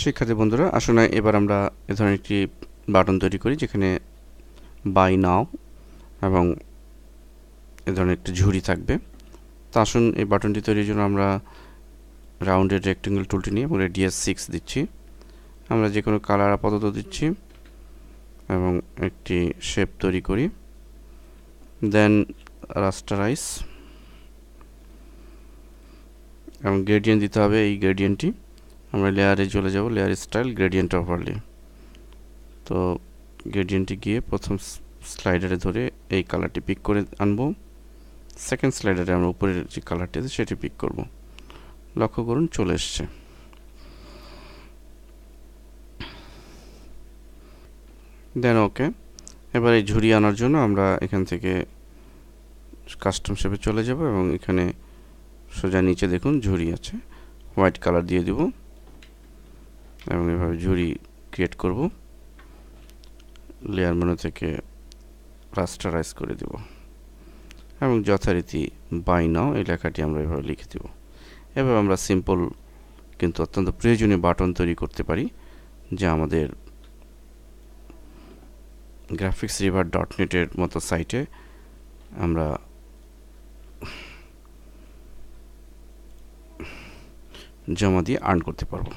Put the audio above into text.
শিক্ষার্থী বন্ধুরা, আসুন এবার আমরা এ ধরনের একটি বাটন তৈরি করি যেখানে বাই নাও এবং এ ধরনের একটি ঝুড়ি থাকবে। তো আসুন এই বাটনটি তৈরির জন্য আমরা রাউন্ডেড রেক্টেঙ্গেল টুলটি নিয়ে এবং রেডিয়াস 6 দিচ্ছি। আমরা যে কোনো কালার আপাতত দিচ্ছি এবং একটি শেপ তৈরি করি। দেন রাস্টারাইজ এবং গ্রেডিয়েন্ট দিতে হবে। এই গ্রেডিয়েন্টটি আমরা লেয়ারে চলে যাব, লেয়ার স্টাইল, গ্রেডিয়েন্ট ওভারলে। তো গ্রেডিয়েন্টে গিয়ে প্রথম স্লাইডারে ধরে এই কালারটি পিক করে আনবো। সেকেন্ড স্লাইডারে আমরা উপরের যে কালারটি আছে সেটি পিক করব। লক্ষ্য করুন চলে এসছে। দেন ওকে। এবার এই ঝুড়ি আনার জন্য আমরা এখান থেকে কাস্টম শেপে চলে যাব এবং এখানে সোজা নিচে দেখুন ঝুড়ি আছে, হোয়াইট কালার দিয়ে দিব এবং এভাবে ঝুড়ি ক্রিয়েট করব। লেয়ার মেনু থেকে রাস্টারাইজ করে দেব এবং যথারীতি বাই নাও এই লেখাটি আমরা এভাবে লিখে দেব। এভাবে আমরা সিম্পল কিন্তু অত্যন্ত প্রয়োজনীয় বাটন তৈরি করতে পারি, যা আমাদের graphicsriver.net এর মতো সাইটে আমরা জমা দিয়ে আর্ন করতে পারবো।